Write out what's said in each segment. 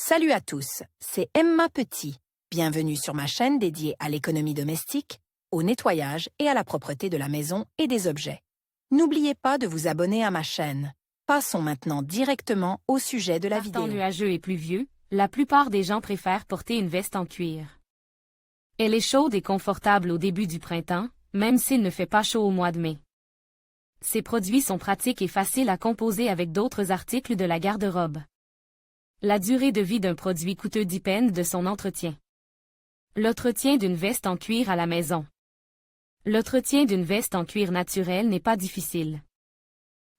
Salut à tous, c'est Emma Petit. Bienvenue sur ma chaîne dédiée à l'économie domestique, au nettoyage et à la propreté de la maison et des objets. N'oubliez pas de vous abonner à ma chaîne. Passons maintenant directement au sujet de la Par temps vidéo. nuageux et pluvieux, la plupart des gens préfèrent porter une veste en cuir. Elle est chaude et confortable au début du printemps, même s'il ne fait pas chaud au mois de mai. Ces produits sont pratiques et faciles à composer avec d'autres articles de la garde-robe. La durée de vie d'un produit coûteux dépend de son entretien. L'entretien d'une veste en cuir à la maison. L'entretien d'une veste en cuir naturel n'est pas difficile.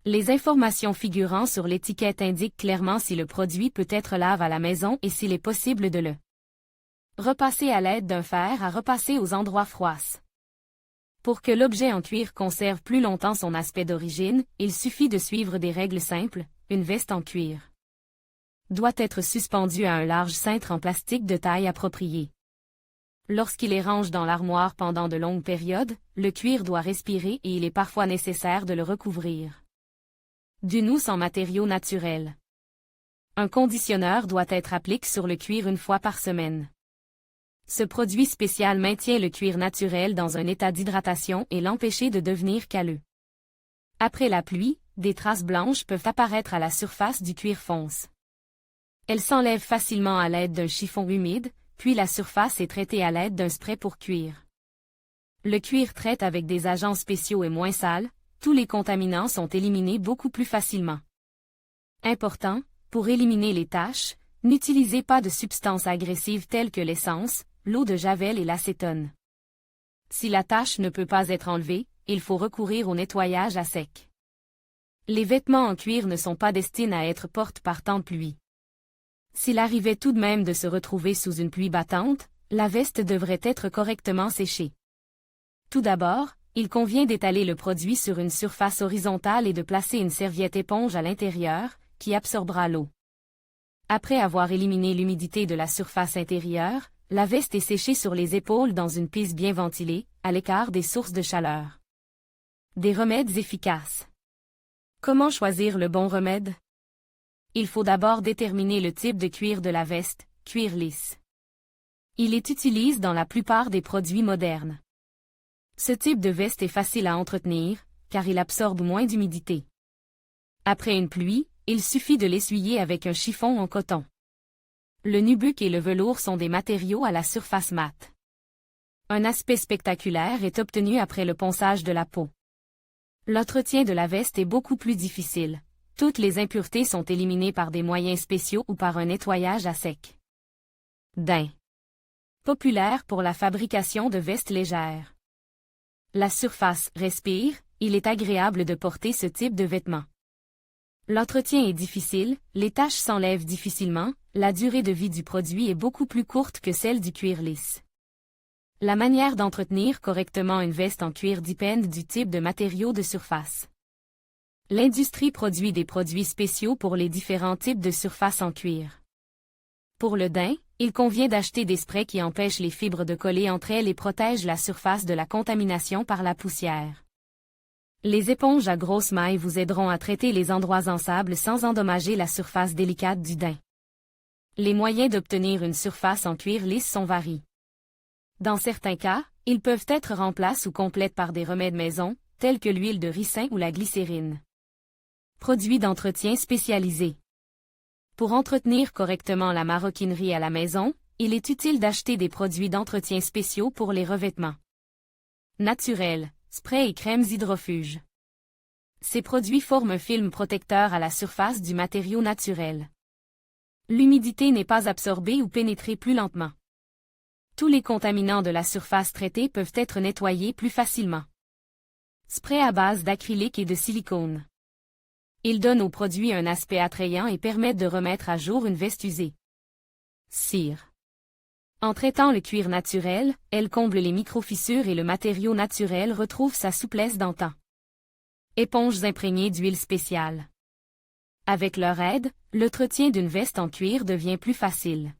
Les informations figurant sur l'étiquette indiquent clairement si le produit peut être lavé à la maison et s'il est possible de le repasser à l'aide d'un fer à repasser aux endroits froids. Pour que l'objet en cuir conserve plus longtemps son aspect d'origine, il suffit de suivre des règles simples. Une veste en cuir doit être suspendue à un large cintre en plastique de taille appropriée. Lorsqu'il est rangé dans l'armoire pendant de longues périodes, le cuir doit respirer et il est parfois nécessaire de le recouvrir d'une housse en matériaux naturels. Un conditionneur doit être appliqué sur le cuir une fois par semaine. Ce produit spécial maintient le cuir naturel dans un état d'hydratation et l'empêche de devenir calleux. Après la pluie, des traces blanches peuvent apparaître à la surface du cuir fonce. Elles s'enlèvent facilement à l'aide d'un chiffon humide, puis la surface est traitée à l'aide d'un spray pour cuir. Le cuir traite avec des agents spéciaux et moins sales, tous les contaminants sont éliminés beaucoup plus facilement. Important, pour éliminer les taches, n'utilisez pas de substances agressives telles que l'essence, l'eau de javel et l'acétone. Si la tache ne peut pas être enlevée, il faut recourir au nettoyage à sec. Les vêtements en cuir ne sont pas destinés à être portés par temps de pluie. S'il arrivait tout de même de se retrouver sous une pluie battante, la veste devrait être correctement séchée. Tout d'abord, il convient d'étaler le produit sur une surface horizontale et de placer une serviette éponge à l'intérieur, qui absorbera l'eau. Après avoir éliminé l'humidité de la surface intérieure, la veste est séchée sur les épaules dans une pièce bien ventilée, à l'écart des sources de chaleur. Des remèdes efficaces. Comment choisir le bon remède? Il faut d'abord déterminer le type de cuir de la veste, cuir lisse. Il est utilisé dans la plupart des produits modernes. Ce type de veste est facile à entretenir, car il absorbe moins d'humidité. Après une pluie, il suffit de l'essuyer avec un chiffon en coton. Le nubuck et le velours sont des matériaux à la surface mate. Un aspect spectaculaire est obtenu après le ponçage de la peau. L'entretien de la veste est beaucoup plus difficile. Toutes les impuretés sont éliminées par des moyens spéciaux ou par un nettoyage à sec. Daim. Populaire pour la fabrication de vestes légères. La surface respire, il est agréable de porter ce type de vêtements. L'entretien est difficile, les taches s'enlèvent difficilement, la durée de vie du produit est beaucoup plus courte que celle du cuir lisse. La manière d'entretenir correctement une veste en cuir dépend du type de matériaux de surface. L'industrie produit des produits spéciaux pour les différents types de surfaces en cuir. Pour le daim, il convient d'acheter des sprays qui empêchent les fibres de coller entre elles et protègent la surface de la contamination par la poussière. Les éponges à grosse maille vous aideront à traiter les endroits en sable sans endommager la surface délicate du daim. Les moyens d'obtenir une surface en cuir lisse sont variés. Dans certains cas, ils peuvent être remplacés ou complètes par des remèdes maison, tels que l'huile de ricin ou la glycérine. Produits d'entretien spécialisés. Pour entretenir correctement la maroquinerie à la maison, il est utile d'acheter des produits d'entretien spéciaux pour les revêtements. Naturels, sprays et crèmes hydrofuges. Ces produits forment un film protecteur à la surface du matériau naturel. L'humidité n'est pas absorbée ou pénétrée plus lentement. Tous les contaminants de la surface traitée peuvent être nettoyés plus facilement. Spray à base d'acrylique et de silicone. Ils donnent au produit un aspect attrayant et permettent de remettre à jour une veste usée. Cire. En traitant le cuir naturel, elle comble les micro-fissures et le matériau naturel retrouve sa souplesse d'antan. Éponges imprégnées d'huile spéciale. Avec leur aide, l'entretien d'une veste en cuir devient plus facile.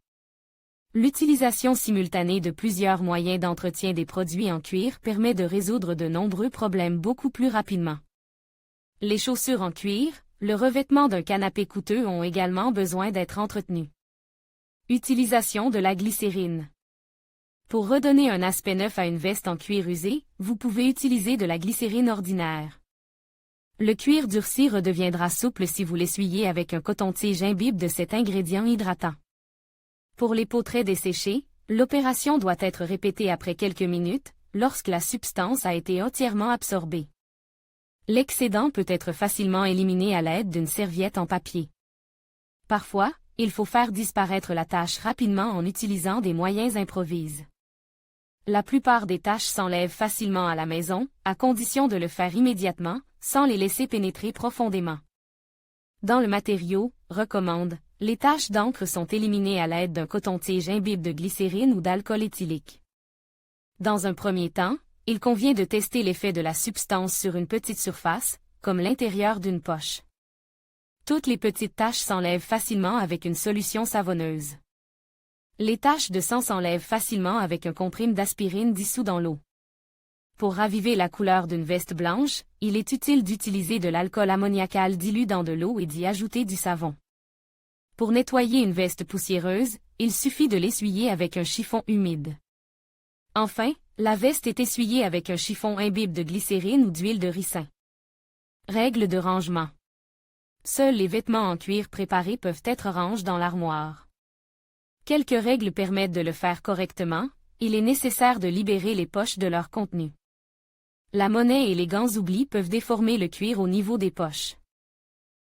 L'utilisation simultanée de plusieurs moyens d'entretien des produits en cuir permet de résoudre de nombreux problèmes beaucoup plus rapidement. Les chaussures en cuir, le revêtement d'un canapé coûteux ont également besoin d'être entretenus. Utilisation de la glycérine. Pour redonner un aspect neuf à une veste en cuir usé, vous pouvez utiliser de la glycérine ordinaire. Le cuir durci redeviendra souple si vous l'essuyez avec un coton-tige imbibe de cet ingrédient hydratant. Pour les peaux très desséchées, l'opération doit être répétée après quelques minutes, lorsque la substance a été entièrement absorbée. L'excédent peut être facilement éliminé à l'aide d'une serviette en papier. Parfois, il faut faire disparaître la tache rapidement en utilisant des moyens improvisés. La plupart des taches s'enlèvent facilement à la maison, à condition de le faire immédiatement, sans les laisser pénétrer profondément. Dans le matériau, recommande, les taches d'encre sont éliminées à l'aide d'un coton-tige imbibe de glycérine ou d'alcool éthylique. Dans un premier temps, il convient de tester l'effet de la substance sur une petite surface, comme l'intérieur d'une poche. Toutes les petites taches s'enlèvent facilement avec une solution savonneuse. Les taches de sang s'enlèvent facilement avec un comprime d'aspirine dissous dans l'eau. Pour raviver la couleur d'une veste blanche, il est utile d'utiliser de l'alcool ammoniacal dilu dans de l'eau et d'y ajouter du savon. Pour nettoyer une veste poussiéreuse, il suffit de l'essuyer avec un chiffon humide. Enfin, la veste est essuyée avec un chiffon imbibe de glycérine ou d'huile de ricin. Règles de rangement. Seuls les vêtements en cuir préparés peuvent être rangés dans l'armoire. Quelques règles permettent de le faire correctement, il est nécessaire de libérer les poches de leur contenu. La monnaie et les gants oublis peuvent déformer le cuir au niveau des poches.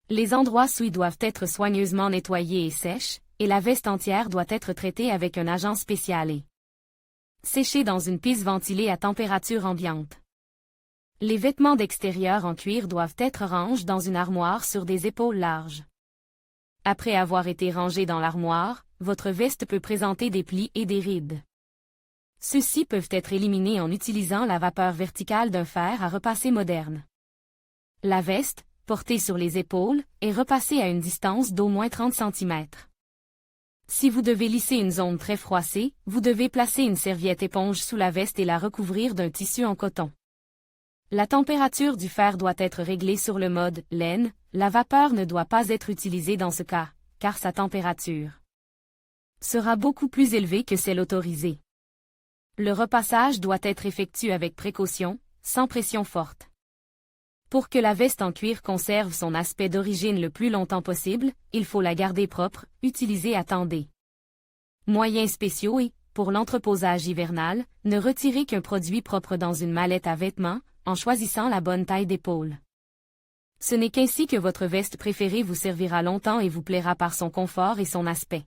Les endroits souillés doivent être soigneusement nettoyés et sèches, et la veste entière doit être traitée avec un agent spécial. Séchée dans une pisse ventilée à température ambiante. Les vêtements d'extérieur en cuir doivent être rangés dans une armoire sur des épaules larges. Après avoir été rangés dans l'armoire, votre veste peut présenter des plis et des rides. Ceux-ci peuvent être éliminés en utilisant la vapeur verticale d'un fer à repasser moderne. La veste, portée sur les épaules, est repassée à une distance d'au moins 30 cm. Si vous devez lisser une zone très froissée, vous devez placer une serviette éponge sous la veste et la recouvrir d'un tissu en coton. La température du fer doit être réglée sur le mode laine, la vapeur ne doit pas être utilisée dans ce cas, car sa température sera beaucoup plus élevée que celle autorisée. Le repassage doit être effectué avec précaution, sans pression forte. Pour que la veste en cuir conserve son aspect d'origine le plus longtemps possible, il faut la garder propre, utilisée à tendez. Moyens spéciaux et, pour l'entreposage hivernal, ne retirez qu'un produit propre dans une mallette à vêtements, en choisissant la bonne taille d'épaule. Ce n'est qu'ainsi que votre veste préférée vous servira longtemps et vous plaira par son confort et son aspect.